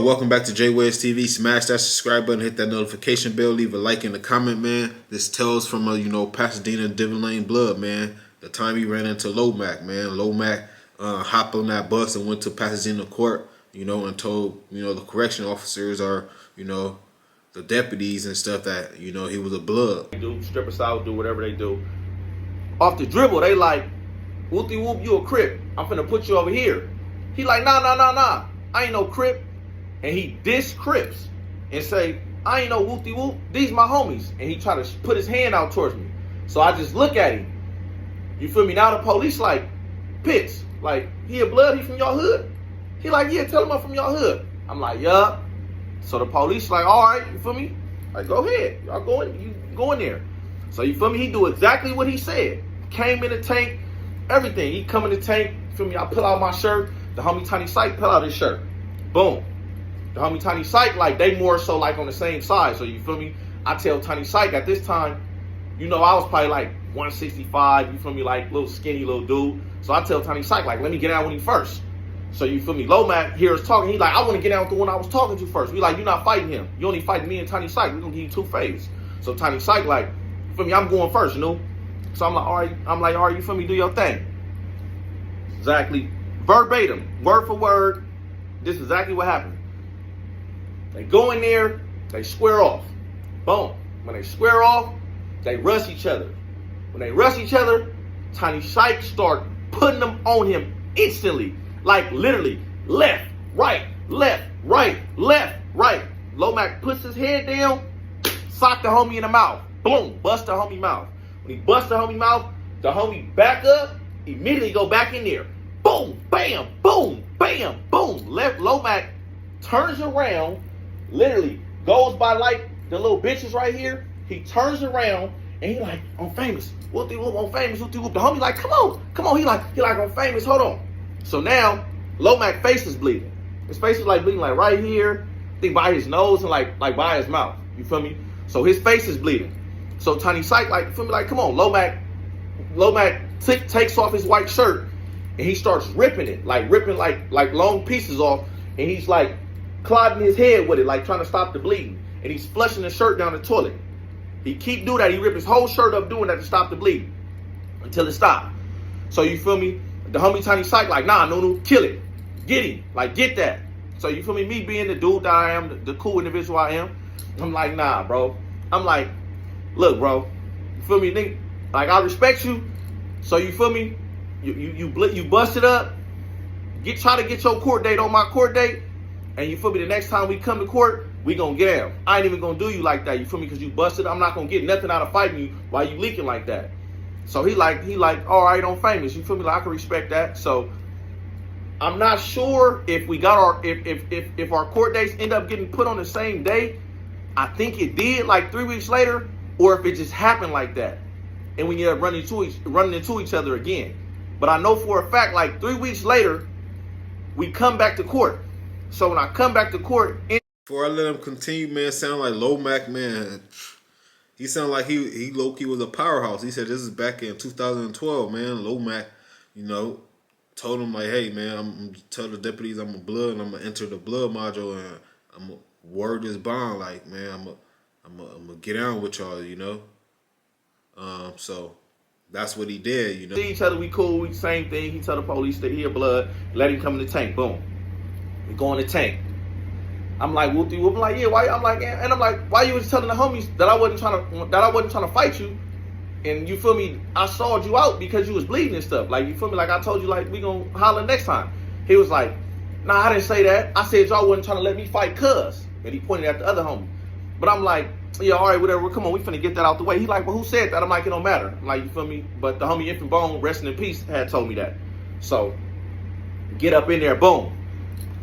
Welcome back to JWez TV. Smash that subscribe button, hit that notification bell, leave a like in the comment, man. This tells from Pasadena Devon Lane blood, man. The time he ran into Lomac, man. Lomac hopped on that bus and went to Pasadena court, and told the correction officers or the deputies and stuff that he was a blood. Do stripper style, do whatever they do. Off the dribble, they like, whoopty whoop, you a Crip. I'm finna put you over here. He like, nah. I ain't no Crip. And he diss Crips and say, I ain't no whoopty whoop. These my homies. And he try to put his hand out towards me. So I just look at him. You feel me? Now the police like, Pitts, like, he a blood, he from your hood? He like, yeah, tell him I'm from your hood. I'm like, yeah. So the police like, all right, you feel me? Like, go ahead. Y'all go in there. So you feel me? He do exactly what he said. Came in the tank, everything. He come in the tank, you feel me? I pull out my shirt. The homie Tiny Sight pull out his shirt. Boom. The homie Tiny Sight, like, they more so like on the same side. So you feel me? I tell Tiny Sight at this time, I was probably like 165, you feel me? Like little skinny little dude. So I tell Tiny Sight, like, let me get out with him first. So you feel me? Lomac here is talking. He like, I want to get out with the one I was talking to first. We like, you're not fighting him. You only fighting me and Tiny Sight. We're going to give you two fades. So Tiny Sight like, you feel me? I'm going first, So I'm like, all right, you feel me? Do your thing. Exactly. Verbatim. Word for word. This is exactly what happened. They go in there, they square off. Boom. When they square off, they rush each other. When they rush each other, Tiny Sight start putting them on him instantly. Like literally, left, right. Lomac puts his head down, sock the homie in the mouth. Boom, bust the homie mouth. When he busts the homie mouth, the homie back up, immediately go back in there. Boom, bam, boom, bam, boom. Left Lomac turns around, literally goes by like the little bitches right here. He turns around and he like, I'm famous. Whoopty whoop, I'm famous. Whoopty whoop. The homie like, come on. He like, I'm famous. Hold on. So now Lomac face is bleeding. His face is like bleeding like right here. I think by his nose and like by his mouth. You feel me? So his face is bleeding. So Tiny Sight like, you feel me? Like, come on. Lomac takes off his white shirt and he starts ripping it, like ripping like long pieces off, and he's like clodding his head with it, like trying to stop the bleeding. And he's flushing the shirt down the toilet. He keep doing that. He rip his whole shirt up doing that to stop the bleeding until it stopped. So you feel me? The homie Tiny Sight like, nah, no, kill it. Get him. Like, get that. So you feel me? Me being the dude that I am, the cool individual I am, I'm like, nah, bro. I'm like, look, bro. You feel me? Nigga? Like, I respect you. So you feel me? You bust it up. Try to get your court date on my court date. And you feel me? The next time we come to court, we gonna get him. I ain't even gonna do you like that. You feel me? Because you busted. I'm not gonna get nothing out of fighting you while you leaking like that. So he like, all right, I'm famous. You feel me? Like, I can respect that. So I'm not sure if we got our if our court dates end up getting put on the same day. I think it did, like 3 weeks later, or if it just happened like that, and we end up running into each other again. But I know for a fact, like 3 weeks later, we come back to court. So when I come back to court, Before I let him continue, man, sound like Lomac, man. He sounded like he low-key was a powerhouse. He said this is back in 2012, man. Lomac, told him like, hey, man, I'm tell the deputies I'm a blood and I'm gonna enter the blood module and I'm gonna word this bond, like, man, I'm gonna get on with y'all, So that's what he did, See each other, we cool, same thing. He tell the police that he a blood, let him come in the tank. Boom, we go in the tank. I'm like, whoopty whoop. I'm like, yeah, why? I'm like, why you was telling the homies that I wasn't trying to fight you? And you feel me? I sawed you out because you was bleeding and stuff. Like, you feel me? Like, I told you, like, we gonna holler next time. He was like, nah, I didn't say that. I said y'all wasn't trying to let me fight cuz. And he pointed at the other homie. But I'm like, yeah, all right, whatever. Come on, we finna get that out the way. He like, well, who said that? I'm like, it don't matter. I'm like, you feel me? But the homie Infant Bone, resting in peace, had told me that. So, get up in there, boom.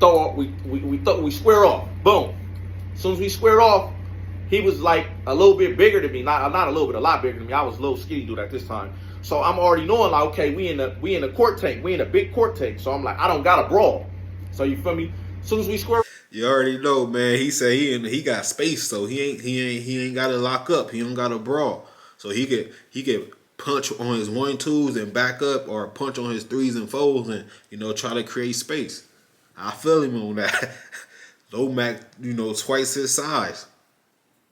We square off, boom. As soon as we square off, he was like a little bit bigger than me. Not a little bit, a lot bigger than me. I was a little skinny dude at this time. So I'm already knowing, like, okay, we in the court tank. We in a big court tank. So I'm like, I don't got a brawl. So you feel me? As soon as we square, you already know, man. He said he got space, so he ain't got to lock up. He don't got to brawl, so he could punch on his 1-2s and back up, or punch on his 3s and 4s and try to create space. I feel him on that. Low Mac, twice his size.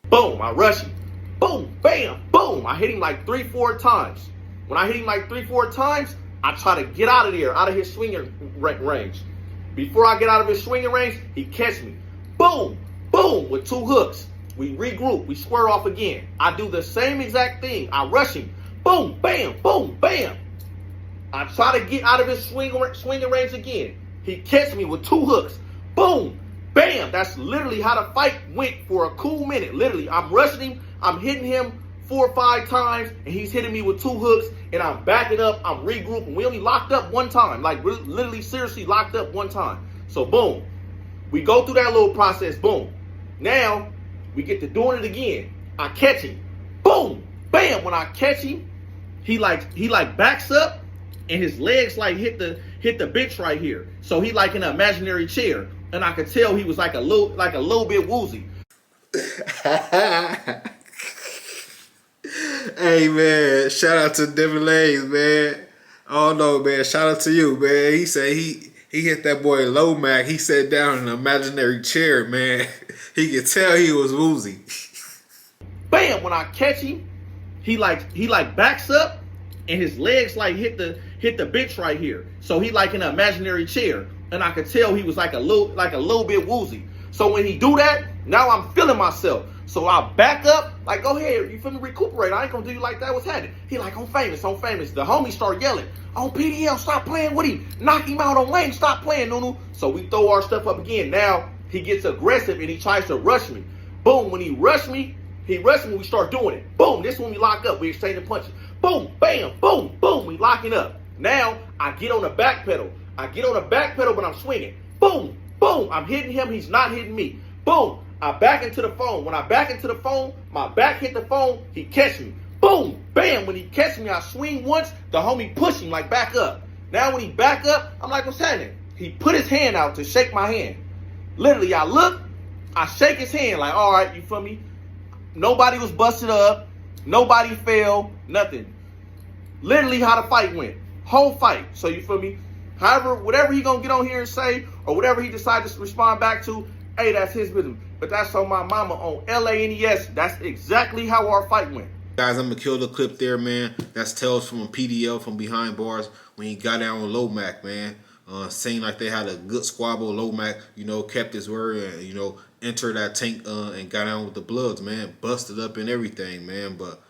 Boom, I rush him. Boom, bam, boom. I hit him like 3-4 times. When I hit him like 3-4 times, I try to get out of there, out of his swinging range. Before I get out of his swinging range, he catch me. Boom, boom, with 2 hooks. We regroup, we square off again. I do the same exact thing. I rush him. Boom, bam, boom, bam. I try to get out of his swinging range again. He catch me with 2 hooks. Boom, bam. That's literally how the fight went for a cool minute. Literally, I'm rushing him. I'm hitting him 4 or 5 times, and he's hitting me with 2 hooks, and I'm backing up. I'm regrouping. We only locked up one time. Like, literally, seriously locked up one time. So, boom. We go through that little process. Boom. Now, we get to doing it again. I catch him. Boom, bam. When I catch him, he backs up, and his legs like hit the bench right here. So he like in an imaginary chair, and I could tell he was like a little bit woozy. Hey man, shout out to Devin Lanes, man. Oh no, man, shout out to you, man. He said he hit that boy Low Mac. He sat down in an imaginary chair, man. He could tell he was woozy. Bam! When I catch him, he backs up, and his legs like hit the bench right here. So he like in an imaginary chair, and I could tell he was like a little bit woozy. So when he do that, now I'm feeling myself. So I back up, like, go ahead, you feel me, recuperate. I ain't gonna do you like that. What's happening? He like, I'm famous. The homies start yelling, on PDL, stop playing with him. Knock him out on lane, stop playing, Nunu. So we throw our stuff up again. Now he gets aggressive and he tries to rush me. Boom, when he rushed me, we start doing it. Boom, this one we lock up, we exchanging punches. Boom, bam, boom, boom, we locking up. Now I get on the back pedal. But I'm swinging. Boom, boom, I'm hitting him, he's not hitting me. Boom, I back into the phone. When I back into the phone, my back hit the phone, he catch me. Boom, bam, when he catch me, I swing once, the homie push him like back up. Now when he back up, I'm like, what's happening? He put his hand out to shake my hand. Literally, I look, I shake his hand like, all right, you feel me? Nobody was busted up, nobody fell, nothing. Literally how the fight went. Whole fight. So you feel me? However, whatever he gonna get on here and say, or whatever he decides to respond back to, hey, that's his business. But that's on my mama on LANES. That's exactly how our fight went. Guys, I'm going to kill the clip there, man. That's Tales from a PDL from behind bars when he got down with Low Mac, man. Saying like they had a good squabble. Low Mac, kept his word and, entered that tank and got down with the Bloods, man. Busted up and everything, man. But